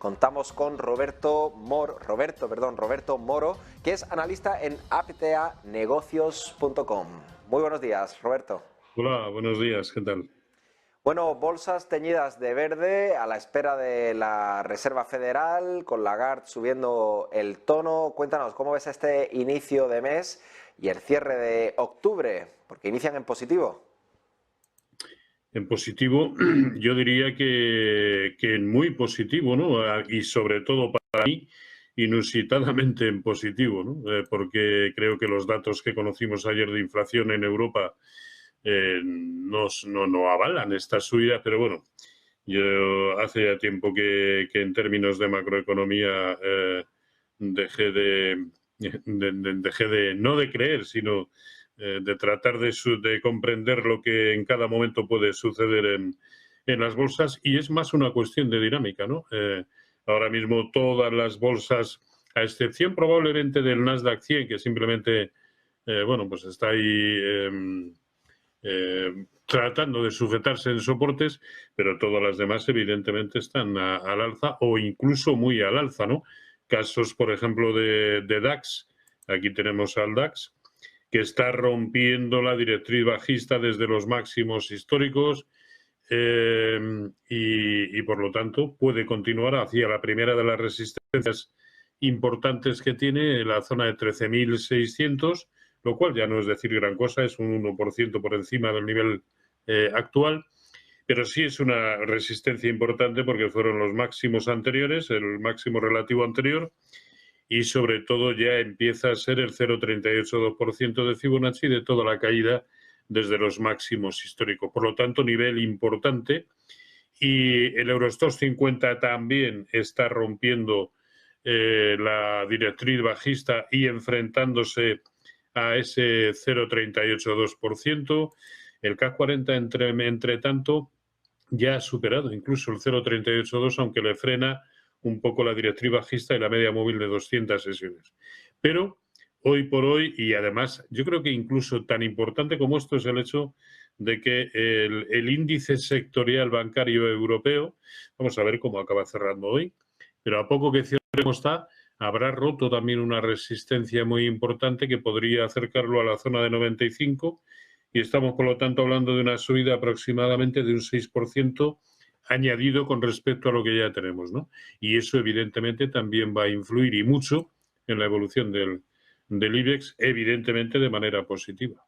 Contamos con Roberto Moro, que es analista en aptanegocios.com. Muy buenos días, Roberto. Hola, buenos días, ¿qué tal? Bueno, bolsas teñidas de verde a la espera de la Reserva Federal, con Lagarde subiendo el tono. Cuéntanos, ¿cómo ves este inicio de mes y el cierre de octubre? Porque inician en positivo. En positivo, yo diría que en muy positivo, ¿no? Y sobre todo para mí, inusitadamente en positivo, ¿no? Porque creo que los datos que conocimos ayer de inflación en Europa no avalan esta subida, pero bueno, yo hace ya tiempo que en términos de macroeconomía dejé no de creer, sino de tratar de comprender lo que en cada momento puede suceder en las bolsas, y es más una cuestión de dinámica, ¿no? Ahora mismo todas las bolsas, a excepción probablemente del Nasdaq 100, que simplemente, bueno, pues está ahí tratando de sujetarse en soportes, pero todas las demás evidentemente están al alza o incluso muy al alza, ¿no? Casos, por ejemplo, de DAX. Aquí tenemos al DAX, que está rompiendo la directriz bajista desde los máximos históricos y por lo tanto puede continuar hacia la primera de las resistencias importantes que tiene, la zona de 13.600, lo cual ya no es decir gran cosa, es un 1% por encima del nivel actual, pero sí es una resistencia importante porque fueron los máximos anteriores, el máximo relativo anterior, y sobre todo ya empieza a ser el 0,382% de Fibonacci de toda la caída desde los máximos históricos. Por lo tanto, nivel importante. Y el Eurostoxx 50 también está rompiendo la directriz bajista y enfrentándose a ese 0,382%. El CAC 40, entre tanto, ya ha superado incluso el 0,382, aunque le frena un poco la directriz bajista y la media móvil de 200 sesiones. Pero hoy por hoy, y además yo creo que incluso tan importante como esto es el hecho de que el índice sectorial bancario europeo, vamos a ver cómo acaba cerrando hoy, pero a poco que cierre como está, habrá roto también una resistencia muy importante que podría acercarlo a la zona de 95, y estamos por lo tanto hablando de una subida aproximadamente de un 6% añadido con respecto a lo que ya tenemos, ¿no? Y eso evidentemente también va a influir y mucho en la evolución del IBEX, evidentemente de manera positiva.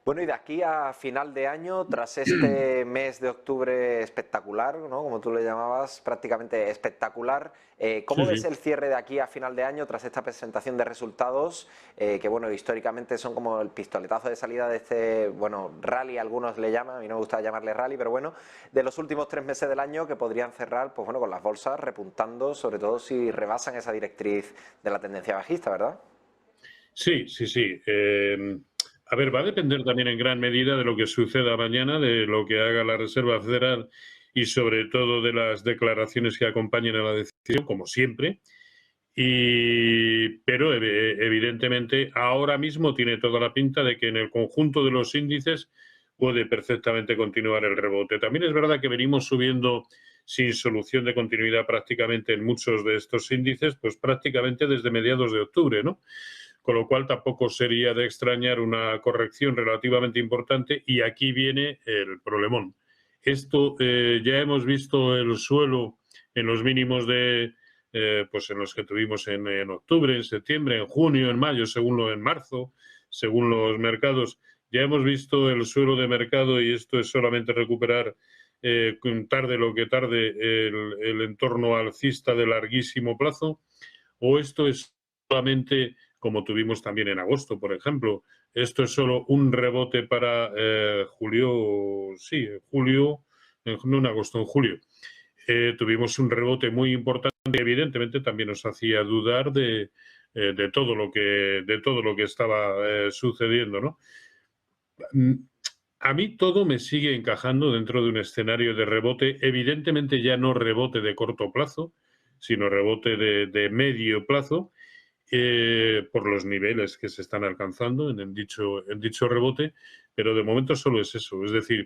Bueno, y de aquí a final de año, tras este mes de octubre espectacular, ¿no? Como tú le llamabas, prácticamente espectacular, ¿cómo Sí, ves sí. el cierre de aquí a final de año tras esta presentación de resultados que, bueno, históricamente son como el pistoletazo de salida de este, bueno, rally, algunos le llaman, a mí no me gusta llamarle rally, pero bueno, de los últimos 3 meses del año que podrían cerrar, pues bueno, con las bolsas repuntando, sobre todo si rebasan esa directriz de la tendencia bajista, ¿verdad? Sí, sí, sí. A ver, va a depender también en gran medida de lo que suceda mañana, de lo que haga la Reserva Federal y sobre todo de las declaraciones que acompañen a la decisión, como siempre. Pero evidentemente ahora mismo tiene toda la pinta de que en el conjunto de los índices puede perfectamente continuar el rebote. También es verdad que venimos subiendo sin solución de continuidad prácticamente en muchos de estos índices, pues prácticamente desde mediados de octubre, ¿no? Con lo cual tampoco sería de extrañar una corrección relativamente importante, y aquí viene el problemón. Esto ya hemos visto el suelo en los mínimos pues en los que tuvimos en octubre, en septiembre, en junio, en mayo, en marzo, según los mercados. Ya hemos visto el suelo de mercado y esto es solamente recuperar tarde lo que tarde el entorno alcista de larguísimo plazo, o esto es solamente, como tuvimos también en agosto, por ejemplo, esto es solo un rebote para julio, no en agosto, en julio. Tuvimos un rebote muy importante y evidentemente también nos hacía dudar de todo lo que estaba sucediendo, ¿no? A mí todo me sigue encajando dentro de un escenario de rebote, evidentemente ya no rebote de corto plazo, sino rebote de medio plazo, por los niveles que se están alcanzando en dicho rebote, pero de momento solo es eso. Es decir,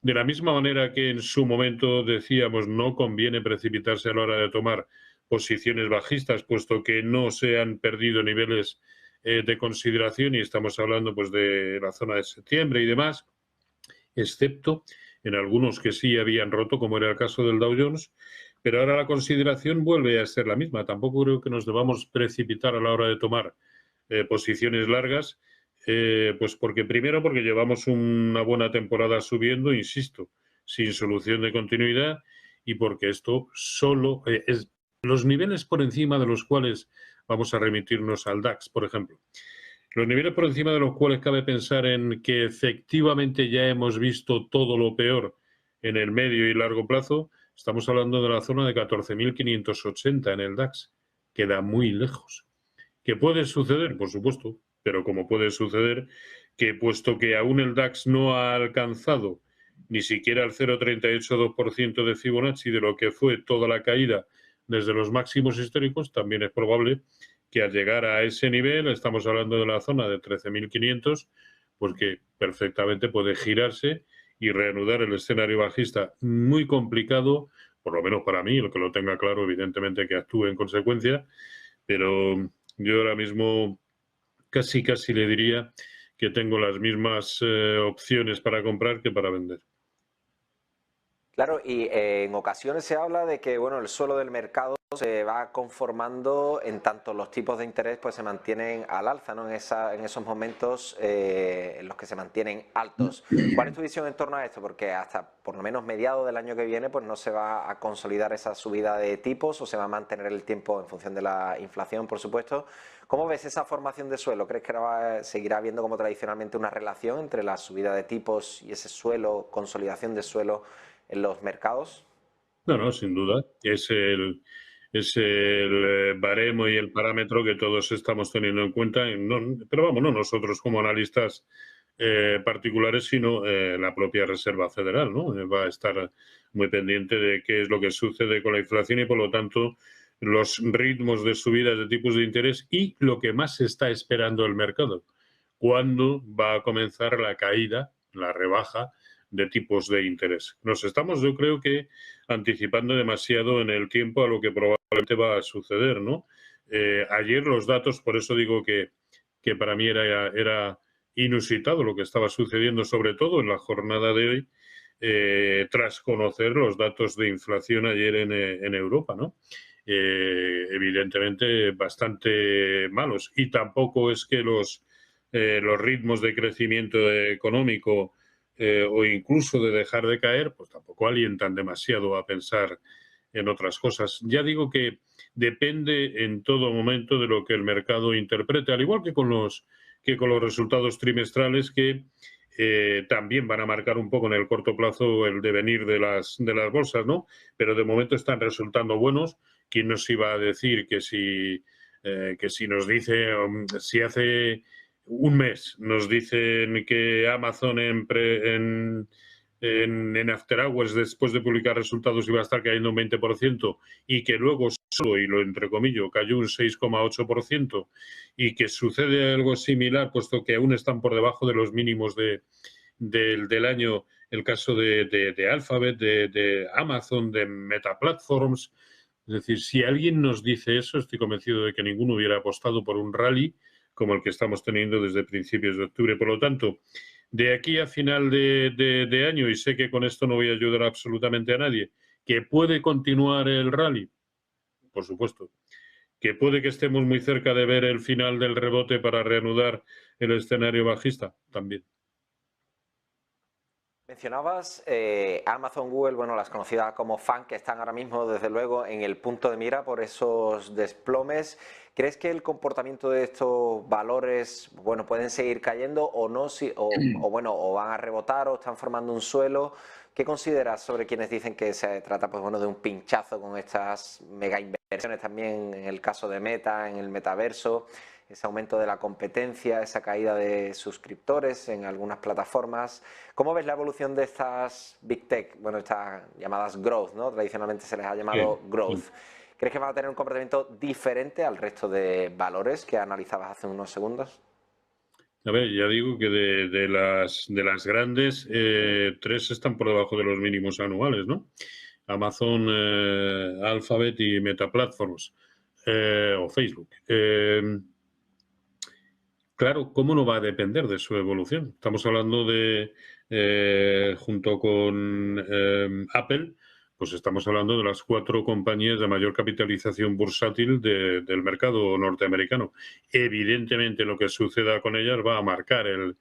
De la misma manera que en su momento decíamos no conviene precipitarse a la hora de tomar posiciones bajistas, puesto que no se han perdido niveles de consideración, y estamos hablando pues de la zona de septiembre y demás, excepto en algunos que sí habían roto, como era el caso del Dow Jones, pero ahora la consideración vuelve a ser la misma. Tampoco creo que nos debamos precipitar a la hora de tomar posiciones largas, pues porque llevamos una buena temporada subiendo, insisto, sin solución de continuidad, y porque esto solo es los niveles por encima de los cuales vamos a remitirnos al DAX, por ejemplo. Los niveles por encima de los cuales cabe pensar en que efectivamente ya hemos visto todo lo peor en el medio y largo plazo, estamos hablando de la zona de 14.580 en el DAX. Queda muy lejos. ¿Qué puede suceder? Por supuesto, pero como puede suceder que, puesto que aún el DAX no ha alcanzado ni siquiera el 0,382% de Fibonacci de lo que fue toda la caída desde los máximos históricos, también es probable que al llegar a ese nivel, estamos hablando de la zona de 13.500, pues que perfectamente puede girarse y reanudar el escenario bajista. Muy complicado, por lo menos para mí, el que lo tenga claro, evidentemente que actúe en consecuencia, pero yo ahora mismo casi le diría que tengo las mismas opciones para comprar que para vender. Claro, y en ocasiones se habla de que bueno, el suelo del mercado se va conformando en tanto los tipos de interés pues se mantienen al alza, ¿no? En esos momentos en los que se mantienen altos. ¿Cuál es tu visión en torno a esto? Porque hasta por lo menos mediados del año que viene pues no se va a consolidar esa subida de tipos o se va a mantener el tiempo en función de la inflación, por supuesto. ¿Cómo ves esa formación de suelo? ¿Crees que seguirá habiendo como tradicionalmente una relación entre la subida de tipos y ese suelo, consolidación de suelo en los mercados? No, sin duda. Es el baremo y el parámetro que todos estamos teniendo en cuenta. Pero vamos, no nosotros como analistas particulares, sino la propia Reserva Federal, ¿no? Va a estar muy pendiente de qué es lo que sucede con la inflación y, por lo tanto, los ritmos de subidas de tipos de interés y lo que más está esperando el mercado. ¿Cuándo va a comenzar la caída, la rebaja de tipos de interés? Nos estamos, yo creo que, anticipando demasiado en el tiempo a lo que probablemente va a suceder, ¿no? Ayer los datos, por eso digo que para mí era inusitado lo que estaba sucediendo, sobre todo en la jornada de hoy, tras conocer los datos de inflación ayer en Europa, ¿no? Evidentemente bastante malos. Y tampoco es que los ritmos de crecimiento económico o incluso de dejar de caer, pues tampoco alientan demasiado a pensar en otras cosas. Ya digo que depende en todo momento de lo que el mercado interprete, al igual que con los resultados trimestrales que también van a marcar un poco en el corto plazo el devenir de las bolsas, ¿no? Pero de momento están resultando buenos. ¿Quién nos iba a decir que si nos dice, si hace un mes nos dicen que Amazon en After Hours, después de publicar resultados, iba a estar cayendo un 20% y que luego solo, y lo entrecomillo, cayó un 6,8%, y que sucede algo similar, puesto que aún están por debajo de los mínimos del año, el caso de Alphabet, de Amazon, de Meta Platforms. Es decir, si alguien nos dice eso, estoy convencido de que ninguno hubiera apostado por un rally como el que estamos teniendo desde principios de octubre. Por lo tanto, de aquí a final de año, y sé que con esto no voy a ayudar absolutamente a nadie, que puede continuar el rally, por supuesto, que puede que estemos muy cerca de ver el final del rebote para reanudar el escenario bajista, también. Mencionabas Amazon, Google, bueno, las conocidas como FANG, que están ahora mismo, desde luego, en el punto de mira por esos desplomes. ¿Crees que el comportamiento de estos valores, bueno, pueden seguir cayendo o no, o van a rebotar o están formando un suelo? ¿Qué consideras sobre quienes dicen que se trata, pues bueno, de un pinchazo con estas mega inversiones también en el caso de Meta, en el metaverso? Ese aumento de la competencia, esa caída de suscriptores en algunas plataformas. ¿Cómo ves la evolución de estas Big Tech? Bueno, estas llamadas growth, ¿no? Tradicionalmente se les ha llamado growth. ¿Crees que van a tener un comportamiento diferente al resto de valores que analizabas hace unos segundos? A ver, ya digo que de las grandes, 3 están por debajo de los mínimos anuales, ¿no? Amazon, Alphabet y Meta Platforms, o Facebook. Claro, ¿cómo no va a depender de su evolución? Estamos hablando de, junto con Apple, pues estamos hablando de las 4 compañías de mayor capitalización bursátil del mercado norteamericano. Evidentemente, lo que suceda con ellas va a marcar el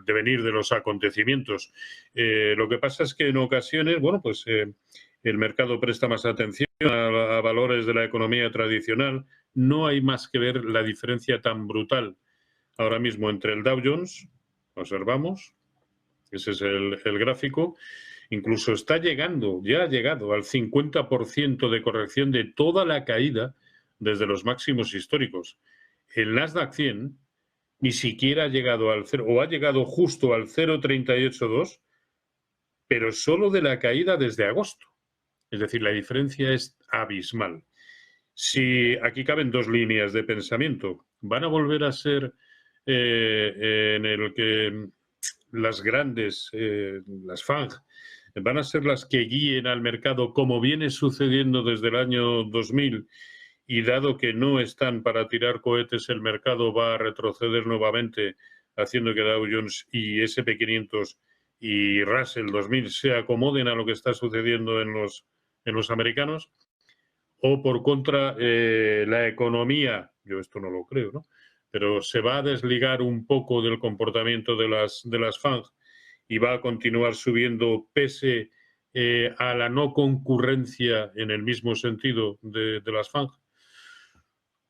devenir de los acontecimientos. Lo que pasa es que en ocasiones, bueno, pues el mercado presta más atención a valores de la economía tradicional. No hay más que ver la diferencia tan brutal ahora mismo entre el Dow Jones, observamos, ese es el gráfico, incluso ya ha llegado al 50% de corrección de toda la caída desde los máximos históricos. El Nasdaq 100 ni siquiera ha llegado al 0, o ha llegado justo al 0,382, pero solo de la caída desde agosto. Es decir, la diferencia es abismal. Si aquí caben 2 líneas de pensamiento, van a volver a ser en el que las grandes, las FANG, van a ser las que guíen al mercado como viene sucediendo desde el año 2000, y dado que no están para tirar cohetes, el mercado va a retroceder nuevamente, haciendo que Dow Jones y S&P 500 y Russell 2000 se acomoden a lo que está sucediendo en los americanos. O por contra, la economía, yo esto no lo creo, ¿no? Pero se va a desligar un poco del comportamiento de las FANG y va a continuar subiendo pese a la no concurrencia en el mismo sentido de las FANG.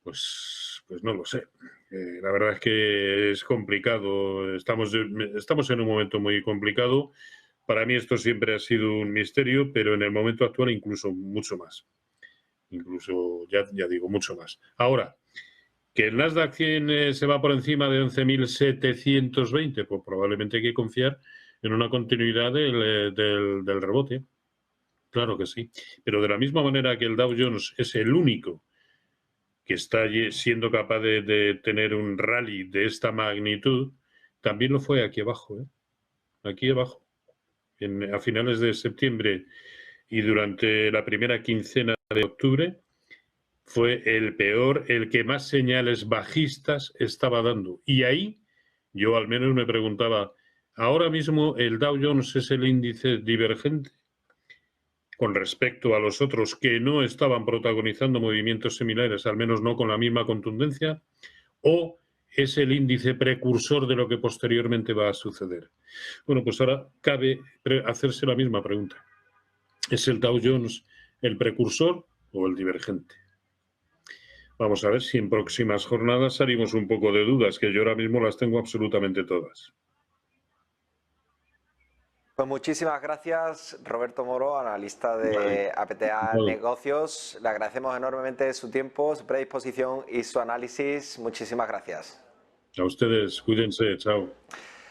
Pues no lo sé. La verdad es que es complicado. Estamos en un momento muy complicado. Para mí esto siempre ha sido un misterio, pero en el momento actual incluso mucho más. Incluso, ya digo, mucho más. Ahora, que el Nasdaq 100 se va por encima de 11.720, pues probablemente hay que confiar en una continuidad del rebote. Claro que sí. Pero de la misma manera que el Dow Jones es el único que está siendo capaz de tener un rally de esta magnitud, también lo fue aquí abajo, ¿eh? Aquí abajo. A finales de septiembre y durante la primera quincena de octubre, fue el peor, el que más señales bajistas estaba dando. Y ahí yo al menos me preguntaba, ¿ahora mismo el Dow Jones es el índice divergente con respecto a los otros que no estaban protagonizando movimientos similares, al menos no con la misma contundencia? ¿O es el índice precursor de lo que posteriormente va a suceder? Bueno, pues ahora cabe hacerse la misma pregunta. ¿Es el Dow Jones el precursor o el divergente? Vamos a ver si en próximas jornadas salimos un poco de dudas, que yo ahora mismo las tengo absolutamente todas. Pues muchísimas gracias, Roberto Moro, analista de Vale. APTA Negocios. Le agradecemos enormemente su tiempo, su predisposición y su análisis. Muchísimas gracias. A ustedes, cuídense, chao.